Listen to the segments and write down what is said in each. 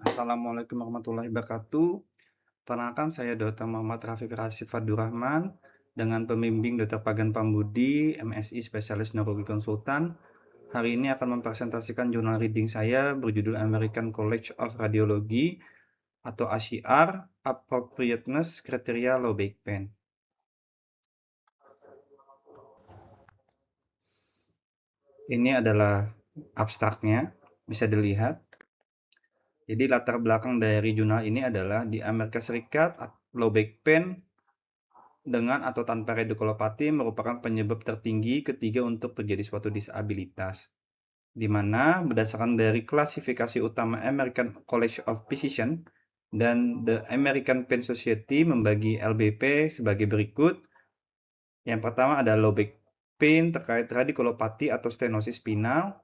Assalamualaikum warahmatullahi wabarakatuh. Perkenalkan saya Dr. Muhammad Rafiq Rashid Fadurrahman dengan pembimbing Dr. Pagan Pambudi, MSI Spesialis Neurologi Konsultan. Hari ini akan mempresentasikan jurnal reading saya berjudul American College of Radiology atau ACR Appropriateness Criteria Low Back Pain. Ini adalah abstraknya, bisa dilihat. Jadi latar belakang dari jurnal ini adalah di Amerika Serikat, low back pain dengan atau tanpa radikulopati merupakan penyebab tertinggi ketiga untuk terjadi suatu disabilitas, di mana berdasarkan dari klasifikasi utama American College of Physicians dan The American Pain Society membagi LBP sebagai berikut. Yang pertama ada low back pain terkait radikulopati atau stenosis spinal.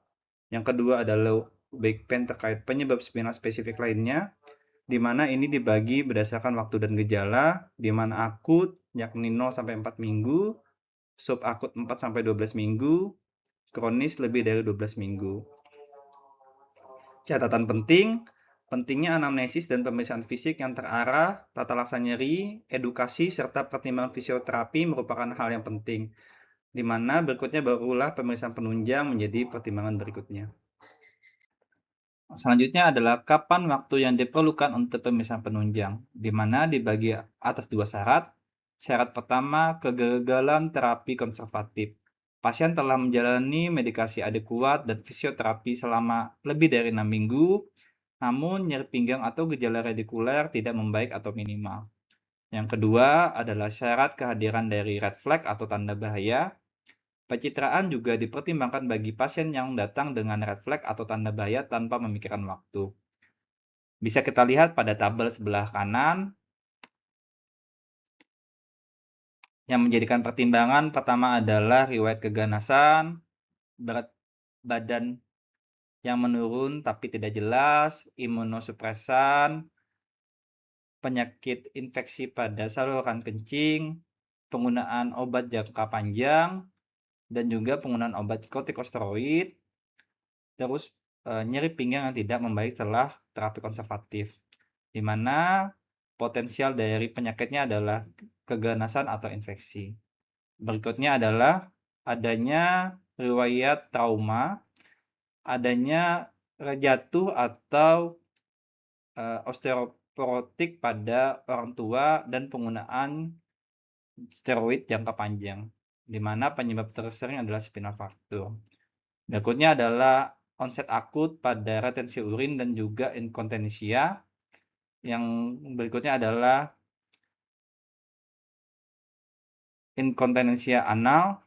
Yang kedua ada low back pain terkait penyebab spinal spesifik lainnya, di mana ini dibagi berdasarkan waktu dan gejala, di mana akut yakni 0 sampai 4 minggu, subakut 4 sampai 12 minggu, kronis lebih dari 12 minggu. Catatan penting, pentingnya anamnesis dan pemeriksaan fisik yang terarah, tata laksana nyeri, edukasi, serta pertimbangan fisioterapi merupakan hal yang penting, di mana berikutnya barulah pemeriksaan penunjang menjadi pertimbangan berikutnya. Selanjutnya adalah kapan waktu yang diperlukan untuk pemeriksaan penunjang, di mana dibagi atas dua syarat. Syarat pertama, kegagalan terapi konservatif. Pasien telah menjalani medikasi adekuat dan fisioterapi selama lebih dari 6 minggu, namun nyeri pinggang atau gejala radikuler tidak membaik atau minimal. Yang kedua adalah syarat kehadiran dari red flag atau tanda bahaya. Pencitraan juga dipertimbangkan bagi pasien yang datang dengan red flag atau tanda bahaya tanpa memikirkan waktu. Bisa kita lihat pada tabel sebelah kanan yang menjadikan pertimbangan pertama adalah riwayat keganasan, berat badan yang menurun tapi tidak jelas, imunosupresan, penyakit infeksi pada saluran kencing, penggunaan obat jangka panjang, dan juga penggunaan obat kortikosteroid, terus nyeri pinggang yang tidak membaik setelah terapi konservatif, di mana potensial dari penyakitnya adalah keganasan atau infeksi. Berikutnya adalah adanya riwayat trauma, adanya jatuh atau osteoporotik pada orang tua, dan penggunaan steroid jangka panjang, di mana penyebab tersering adalah spinal fracture. Berikutnya adalah onset akut pada retensi urin dan juga inkontinensia. Yang berikutnya adalah inkontinensia anal.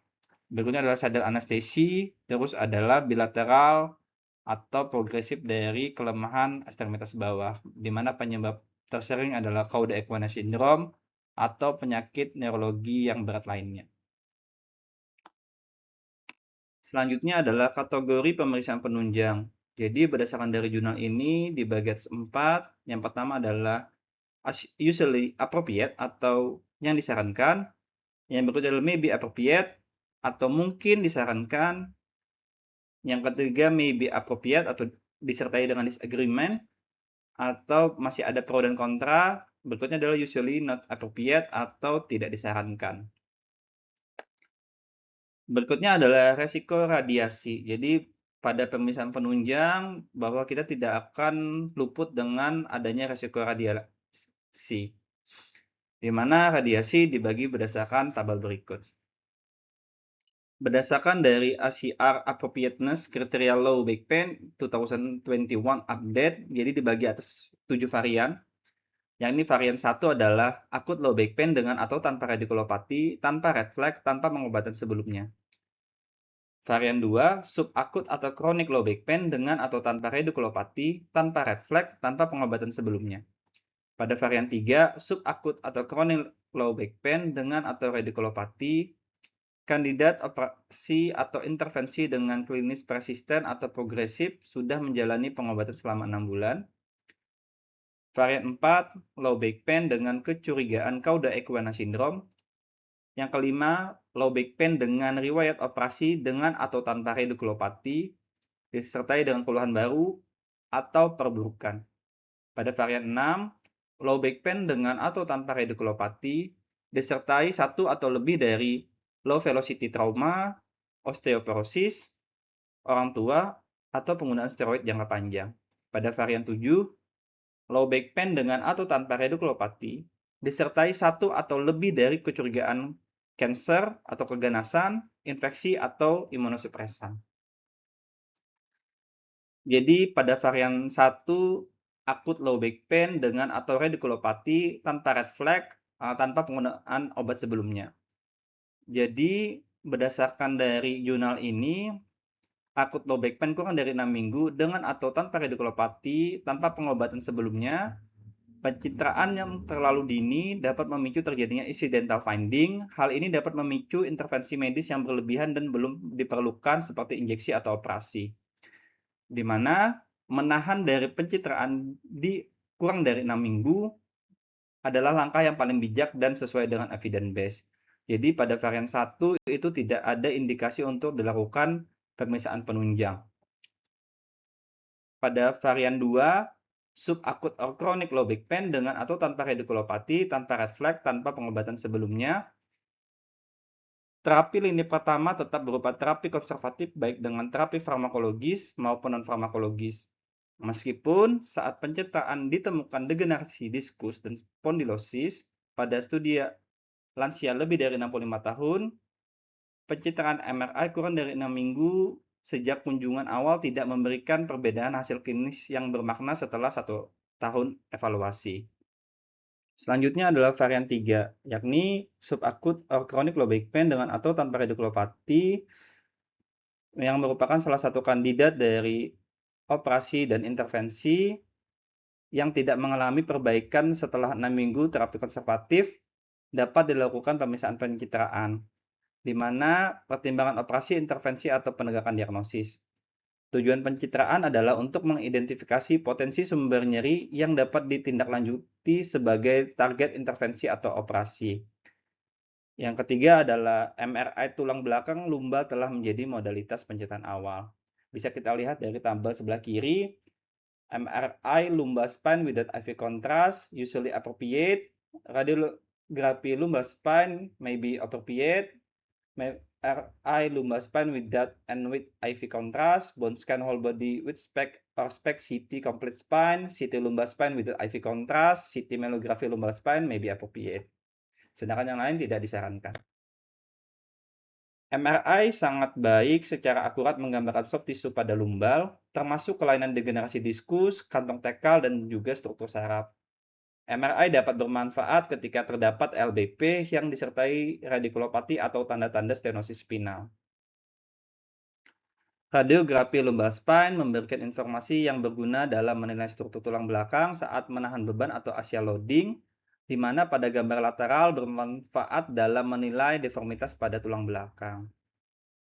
Berikutnya adalah sadel anestesi. Terus adalah bilateral atau progresif dari kelemahan ekstremitas bawah, di mana penyebab tersering adalah cauda equina syndrome atau penyakit neurologi yang berat lainnya. Selanjutnya adalah kategori pemeriksaan penunjang. Jadi berdasarkan dari jurnal ini dibagi atas 4. Yang pertama adalah usually appropriate atau yang disarankan. Yang berikutnya adalah maybe appropriate atau mungkin disarankan. Yang ketiga maybe appropriate atau disertai dengan disagreement atau masih ada pro dan kontra. Berikutnya adalah usually not appropriate atau tidak disarankan. Berikutnya adalah resiko radiasi. Jadi pada pemeriksaan penunjang bahwa kita tidak akan luput dengan adanya resiko radiasi, di mana radiasi dibagi berdasarkan tabel berikut. Berdasarkan dari ACR Appropriateness Criteria Low Back Pain 2021 Update, jadi dibagi atas 7 varian. Yang ini varian 1 adalah akut low back pain dengan atau tanpa radikulopati, tanpa red flag, tanpa pengobatan sebelumnya. Varian 2, subakut atau chronic low back pain dengan atau tanpa radikulopati, tanpa red flag, tanpa pengobatan sebelumnya. Pada varian 3, subakut atau chronic low back pain dengan atau radikulopati, kandidat operasi atau intervensi dengan klinis persisten atau progresif sudah menjalani pengobatan selama 6 bulan. Varian 4, low back pain dengan kecurigaan cauda equina syndrome. Yang kelima, low back pain dengan riwayat operasi dengan atau tanpa radikulopati, disertai dengan keluhan baru atau perburukan. Pada varian 6, low back pain dengan atau tanpa radiculopati disertai satu atau lebih dari low velocity trauma, osteoporosis, orang tua, atau penggunaan steroid jangka panjang. Pada varian 7, low back pain dengan atau tanpa radiculopati disertai satu atau lebih dari kecurigaan kanker atau keganasan, infeksi, atau imunosupresan. Jadi pada varian 1, akut low back pain dengan atau radiculopati tanpa red flag, tanpa penggunaan obat sebelumnya. Jadi berdasarkan dari jurnal ini, akut low back pain kurang dari 6 minggu dengan atau tanpa radiculopati tanpa pengobatan sebelumnya, pencitraan yang terlalu dini dapat memicu terjadinya incidental finding. Hal ini dapat memicu intervensi medis yang berlebihan dan belum diperlukan seperti injeksi atau operasi, di mana menahan dari pencitraan di kurang dari 6 minggu adalah langkah yang paling bijak dan sesuai dengan evidence base. Jadi pada varian 1 itu tidak ada indikasi untuk dilakukan pemeriksaan penunjang. Pada varian 2, subakut or chronic low back pain dengan atau tanpa radiculopati, tanpa red flag, tanpa pengobatan sebelumnya. Terapi lini pertama tetap berupa terapi konservatif baik dengan terapi farmakologis maupun non-farmakologis. Meskipun saat penceritaan ditemukan degenerasi diskus dan spondylosis pada studi lansia lebih dari 65 tahun, pencitraan MRI kurang dari 6 minggu sejak kunjungan awal tidak memberikan perbedaan hasil klinis yang bermakna setelah 1 tahun evaluasi. Selanjutnya adalah varian 3, yakni subakut or chronic low back pain dengan atau tanpa radiculopati yang merupakan salah satu kandidat dari operasi dan intervensi yang tidak mengalami perbaikan setelah 6 minggu terapi konservatif dapat dilakukan pemeriksaan pencitraan, di mana pertimbangan operasi, intervensi, atau penegakan diagnosis. Tujuan pencitraan adalah untuk mengidentifikasi potensi sumber nyeri yang dapat ditindaklanjuti sebagai target intervensi atau operasi. Yang ketiga adalah MRI tulang belakang lumbal telah menjadi modalitas pencitraan awal. Bisa kita lihat dari tabel sebelah kiri, MRI lumbar spine without IV contrast usually appropriate, radiography lumbar spine may be appropriate, MRI lumbar spine without and with IV contrast, bone scan whole body with SPECT or SPECT CT complete spine, CT lumbar spine without IV contrast, CT myelography lumbar spine may be appropriate. Sedangkan yang lain tidak disarankan. MRI sangat baik secara akurat menggambarkan soft tissue pada lumbal, termasuk kelainan degenerasi diskus, kantong tekal, dan juga struktur saraf. MRI dapat bermanfaat ketika terdapat LBP yang disertai radiculopati atau tanda-tanda stenosis spinal. Radiografi lumbar spine memberikan informasi yang berguna dalam menilai struktur tulang belakang saat menahan beban atau axial loading, di mana pada gambar lateral bermanfaat dalam menilai deformitas pada tulang belakang.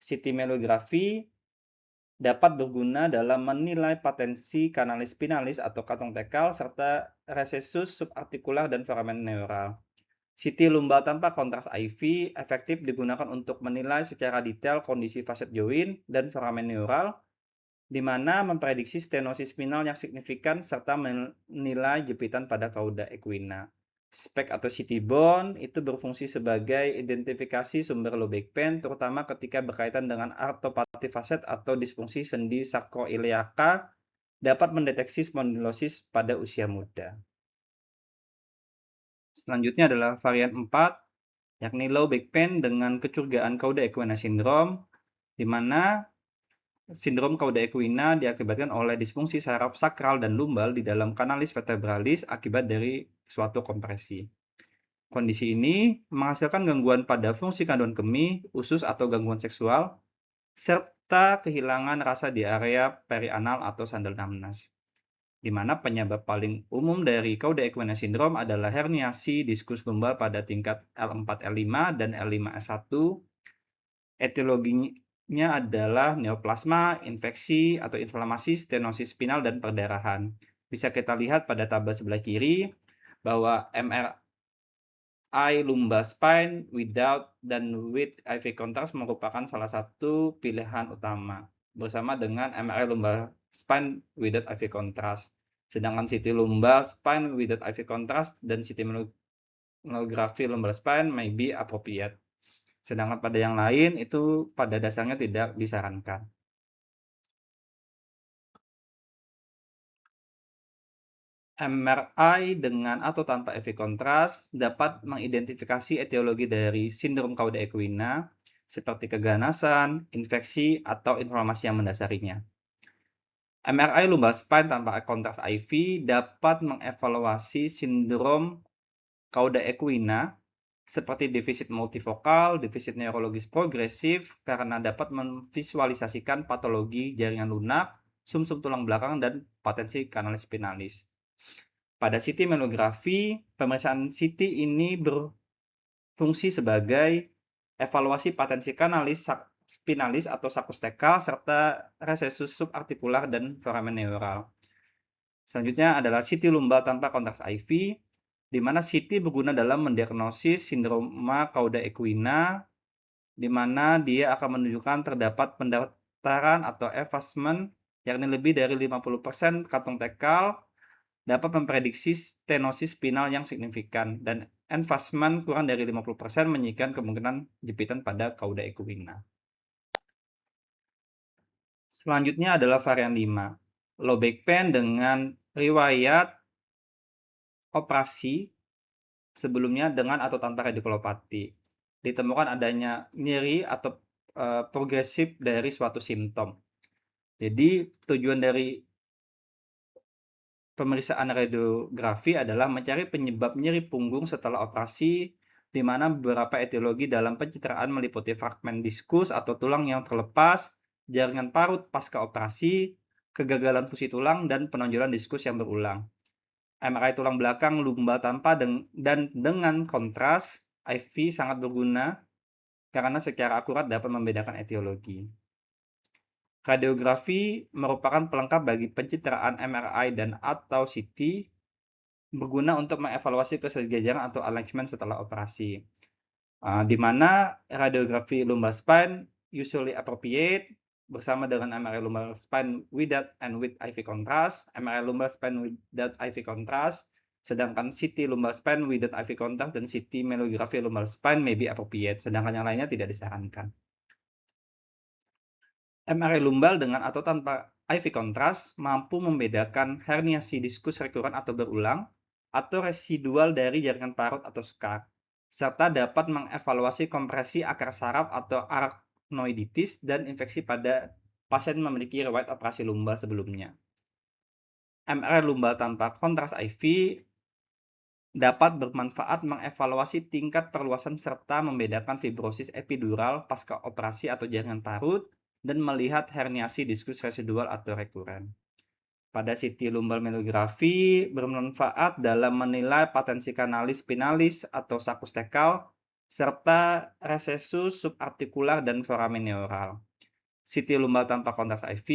CT myelografi dapat berguna dalam menilai patensi kanalis spinalis atau kantong tekal serta recessus subartikular dan foramen neural. CT lumbal tanpa kontras IV efektif digunakan untuk menilai secara detail kondisi facet joint dan foramen neural, di mana memprediksi stenosis spinal yang signifikan serta menilai jepitan pada kauda equina. SPECT atau CT bone itu berfungsi sebagai identifikasi sumber low back pain, terutama ketika berkaitan dengan artropati facet atau disfungsi sendi sakroiliaka, dapat mendeteksi spondylosis pada usia muda. Selanjutnya adalah varian 4, yakni low back pain dengan kecurigaan kauda equina syndrome, di mana sindrom kauda equina diakibatkan oleh disfungsi saraf sakral dan lumbal di dalam kanalis vertebralis akibat dari suatu kompresi. Kondisi ini menghasilkan gangguan pada fungsi kandungan kemih, usus atau gangguan seksual, serta kehilangan rasa di area perianal atau sandal numbness, di mana penyebab paling umum dari kauda equina syndrome adalah herniasi diskus lumbal pada tingkat L4, L5, dan L5S1. Etiologinya adalah neoplasma, infeksi atau inflamasi, stenosis spinal, dan perdarahan. Bisa kita lihat pada tabel sebelah kiri bahwa MRI lumbar spine without dan with IV contrast merupakan salah satu pilihan utama bersama dengan MRI lumbar spine without IV contrast. Sedangkan CT lumbar spine without IV contrast dan CT mammografi lumbar spine may be appropriate. Sedangkan pada yang lain itu pada dasarnya tidak disarankan. MRI dengan atau tanpa IV kontras dapat mengidentifikasi etiologi dari sindrom Cauda equina seperti keganasan, infeksi, atau inflamasi yang mendasarinya. MRI lumbar spine tanpa kontras IV dapat mengevaluasi sindrom Cauda equina seperti defisit multivokal, defisit neurologis progresif karena dapat memvisualisasikan patologi jaringan lunak, sumsum tulang belakang, dan patensi kanalis spinalis. Pada CT mammografi, pemeriksaan CT ini berfungsi sebagai evaluasi patensi kanalis spinalis atau sakustekal serta resesus subartikular dan foramen neural. Selanjutnya adalah CT lumbar tanpa kontras IV, di mana CT berguna dalam mendiagnosis sindroma Cauda equina, di mana dia akan menunjukkan terdapat pendaftaran atau effacement, yakni lebih dari 50% kantung tekal, dapat memprediksi stenosis spinal yang signifikan, dan effacement kurang dari 50% menyiapkan kemungkinan jepitan pada Cauda equina. Selanjutnya adalah varian 5, low back pain dengan riwayat operasi sebelumnya dengan atau tanpa radikulopati. Ditemukan adanya nyeri atau progresif dari suatu simptom. Jadi tujuan dari pemeriksaan radiografi adalah mencari penyebab nyeri punggung setelah operasi, di mana beberapa etiologi dalam pencitraan meliputi fragmen diskus atau tulang yang terlepas, jaringan parut pasca operasi, kegagalan fusi tulang, dan penonjolan diskus yang berulang. MRI tulang belakang lumbar tanpa dan dengan kontras IV sangat berguna karena secara akurat dapat membedakan etiologi. Radiografi merupakan pelengkap bagi pencitraan MRI dan atau CT, berguna untuk mengevaluasi kesejajaran atau alignment setelah operasi. Di mana radiografi lumbar spine usually appropriate bersama dengan MRI lumbar spine without and with IV contrast, MRI lumbar spine without IV contrast, sedangkan CT lumbar spine without IV contrast dan CT mammografi lumbar spine may be appropriate, sedangkan yang lainnya tidak disarankan. MRI lumbar dengan atau tanpa IV kontras mampu membedakan herniasi diskus rekuren atau berulang atau residual dari jaringan parut atau scar, serta dapat mengevaluasi kompresi akar saraf atau arachnoiditis dan infeksi pada pasien memiliki riwayat operasi lumbar sebelumnya. MRI lumbar tanpa kontras IV dapat bermanfaat mengevaluasi tingkat perluasan serta membedakan fibrosis epidural pasca operasi atau jaringan parut, dan melihat herniasi diskus residual atau rekuren. Pada CT lumbar mammografi bermanfaat dalam menilai patensi kanalis spinalis atau sakustekal serta resesus subartikular dan foramen neural. CT lumbar tanpa kontras IV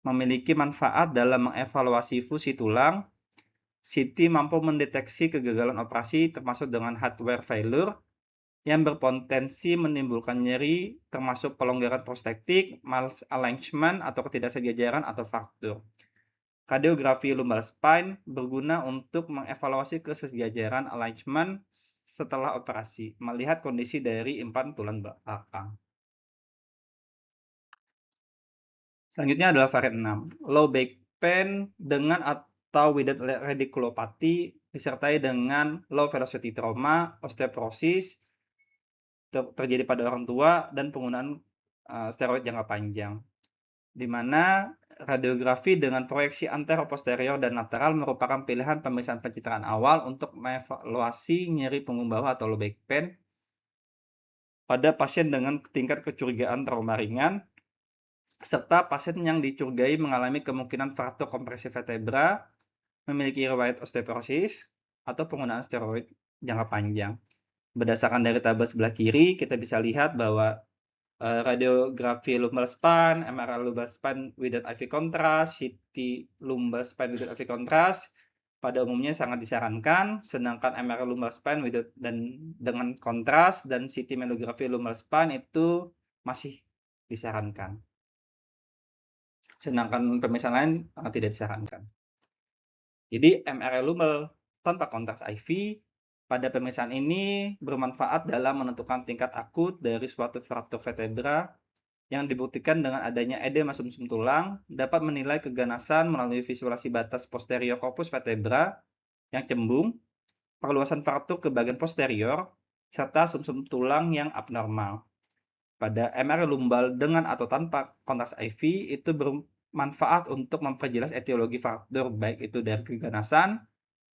memiliki manfaat dalam mengevaluasi fusi tulang. CT mampu mendeteksi kegagalan operasi termasuk dengan hardware failure yang berpotensi menimbulkan nyeri termasuk pelonggaran prostetik, malalignment atau ketidaksejajaran atau fraktur. Radiografi lumbar spine berguna untuk mengevaluasi kesejajaran alignment setelah operasi, melihat kondisi dari impan tulang belakang. Selanjutnya adalah varian 6, low back pain dengan atau without radiculopathy disertai dengan low velocity trauma, osteoporosis, terjadi pada orang tua, dan penggunaan steroid jangka panjang, di mana radiografi dengan proyeksi antero-posterior dan lateral merupakan pilihan pemeriksaan pencitraan awal untuk mengevaluasi nyeri punggung bawah atau low back pain pada pasien dengan tingkat kecurigaan trauma ringan, serta pasien yang dicurigai mengalami kemungkinan fraktur kompresi vertebra, memiliki riwayat osteoporosis, atau penggunaan steroid jangka panjang. Berdasarkan dari tabel sebelah kiri, kita bisa lihat bahwa radiografi lumbar spine, MRI lumbar spine without IV contrast, CT lumbar spine without IV contrast pada umumnya sangat disarankan, sedangkan MRI lumbar spine without dan dengan kontras dan CT mammografi lumbar spine itu masih disarankan. Sedangkan pemeriksaan lain tidak disarankan. Jadi MRI lumbal tanpa kontras IV pada pemeriksaan ini bermanfaat dalam menentukan tingkat akut dari suatu fraktur vertebra yang dibuktikan dengan adanya edema sumsum tulang, dapat menilai keganasan melalui visualisasi batas posterior corpus vertebra yang cembung, perluasan fraktur ke bagian posterior, serta sumsum tulang yang abnormal. Pada MRI lumbal dengan atau tanpa kontras IV itu bermanfaat untuk memperjelas etiologi fraktur baik itu dari keganasan,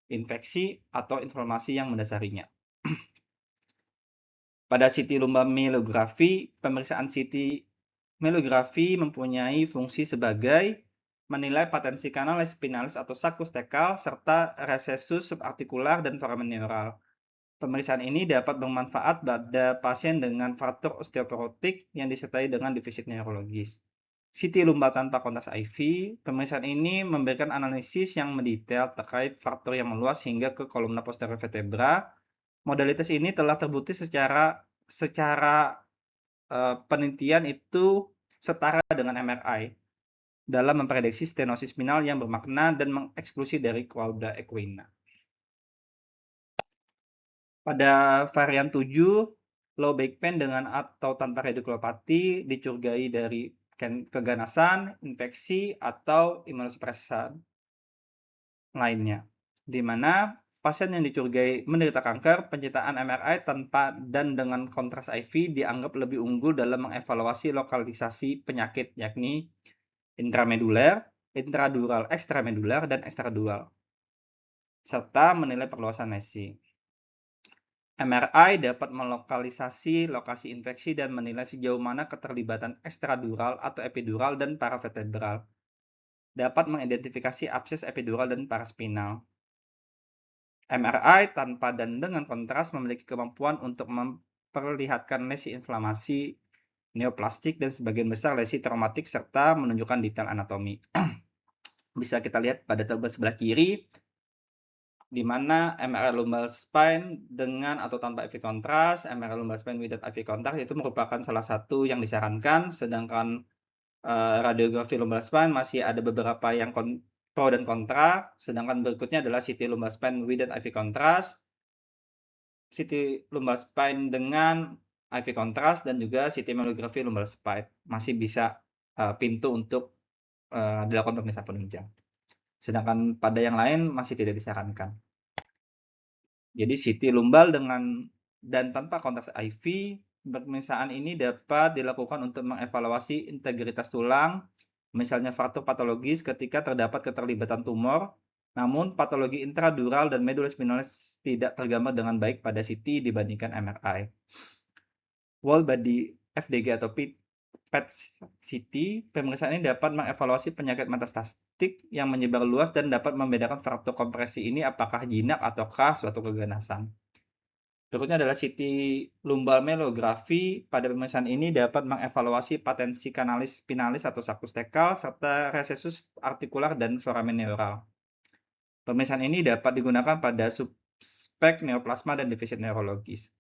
infeksi, atau inflamasi yang mendasarinya. Pada CT lumbal myelografi, pemeriksaan CT myelografi mempunyai fungsi sebagai menilai potensi kanalis spinalis atau saccus thecal serta recessus subartikular dan foramen neural. Pemeriksaan ini dapat bermanfaat pada pasien dengan fraktur osteoporotik yang disertai dengan defisit neurologis. CT lumbal tanpa kontras IV, pemeriksaan ini memberikan analisis yang mendetail terkait fraktur yang meluas hingga ke kolumna posterior vertebra. Modalitas ini telah terbukti secara penelitian itu setara dengan MRI dalam memprediksi stenosis spinal yang bermakna dan mengeksklusi dari cauda equina. Pada varian 7, low back pain dengan atau tanpa radikulopati dicurigai dari keganasan, infeksi, atau imunosupresan lainnya, di mana pasien yang dicurigai menderita kanker, penciptaan MRI tanpa dan dengan kontras IV dianggap lebih unggul dalam mengevaluasi lokalisasi penyakit, yakni intramedular, intradural ekstramedular, dan ekstradural, serta menilai perluasan lesi. MRI dapat melokalisasi lokasi infeksi dan menilai sejauh mana keterlibatan ekstradural atau epidural dan paravertebral. Dapat mengidentifikasi abses epidural dan paraspinal. MRI tanpa dan dengan kontras memiliki kemampuan untuk memperlihatkan lesi inflamasi neoplastik dan sebagian besar lesi traumatik serta menunjukkan detail anatomi. Bisa kita lihat pada tabel sebelah kiri, di mana MRI lumbal spine dengan atau tanpa IV kontras, MRI lumbal spine without IV kontras itu merupakan salah satu yang disarankan, sedangkan radiografi lumbal spine masih ada beberapa yang pro dan kontra, sedangkan berikutnya adalah CT lumbal spine without IV kontras, CT lumbal spine dengan IV kontras, dan juga CT myelografi lumbal spine masih bisa pintu untuk dilakukan pemeriksaan penunjang. Sedangkan pada yang lain masih tidak disarankan. Jadi CT lumbal dengan dan tanpa kontras IV, pemeriksaan ini dapat dilakukan untuk mengevaluasi integritas tulang, misalnya fraktur patologis ketika terdapat keterlibatan tumor, namun patologi intradural dan medulospinalis tidak tergambar dengan baik pada CT dibandingkan MRI. Whole body FDG atau PET-CT, pemeriksaan ini dapat mengevaluasi penyakit metastatik yang menyebar luas dan dapat membedakan fraktur kompresi ini apakah jinak ataukah suatu keganasan. Berikutnya adalah CT lumbal myelografi. Pada pemeriksaan ini dapat mengevaluasi potensi kanalis spinalis atau saccus thecal serta recessus artikular dan foramen neural. Pemeriksaan ini dapat digunakan pada suspek neoplasma dan defisit neurologis.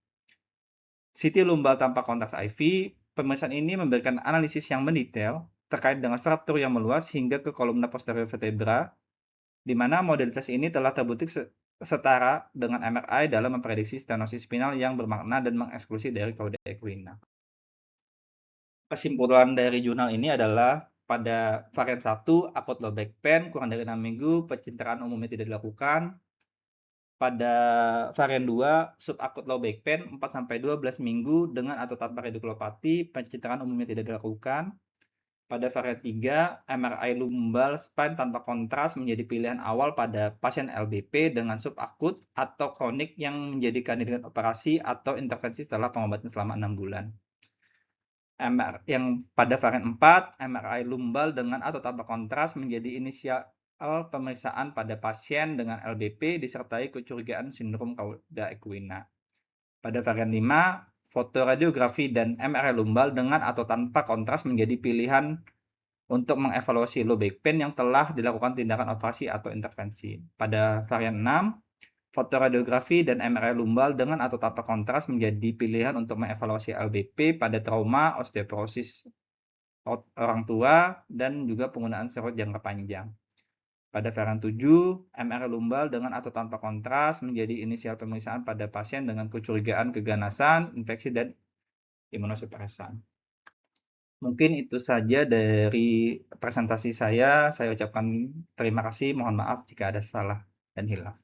CT lumbal tanpa kontras IV, pemeriksaan ini memberikan analisis yang mendetail terkait dengan fraktur yang meluas hingga ke kolumna posterior vertebra, di mana modalitas ini telah terbukti setara dengan MRI dalam memprediksi stenosis spinal yang bermakna dan mengeksklusi dari cauda equina. Kesimpulan dari jurnal ini adalah pada varian 1, akut low back pain kurang dari 6 minggu, pencitraan umumnya tidak dilakukan. Pada varian 2, subakut low back pain 4-12 minggu dengan atau tanpa radikulopati, pencitraan umumnya tidak dilakukan. Pada varian 3, MRI lumbal spine tanpa kontras menjadi pilihan awal pada pasien LBP dengan subakut atau kronik yang menjadi kandidat operasi atau intervensi setelah pengobatan selama 6 bulan. Yang pada varian 4, MRI lumbal dengan atau tanpa kontras menjadi inisial pemeriksaan pada pasien dengan LBP disertai kecurigaan sindrom cauda equina. Pada varian 5, fotoradiografi dan MRI lumbal dengan atau tanpa kontras menjadi pilihan untuk mengevaluasi low back pain yang telah dilakukan tindakan operasi atau intervensi. Pada varian 6, fotoradiografi dan MRI lumbal dengan atau tanpa kontras menjadi pilihan untuk mengevaluasi LBP pada trauma, osteoporosis orang tua, dan juga penggunaan steroid jangka panjang. Pada varian 7, MR lumbal dengan atau tanpa kontras menjadi inisial pemeriksaan pada pasien dengan kecurigaan keganasan, infeksi, dan imunosupresan. Mungkin itu saja dari presentasi saya. Saya ucapkan terima kasih, mohon maaf jika ada salah dan hilaf.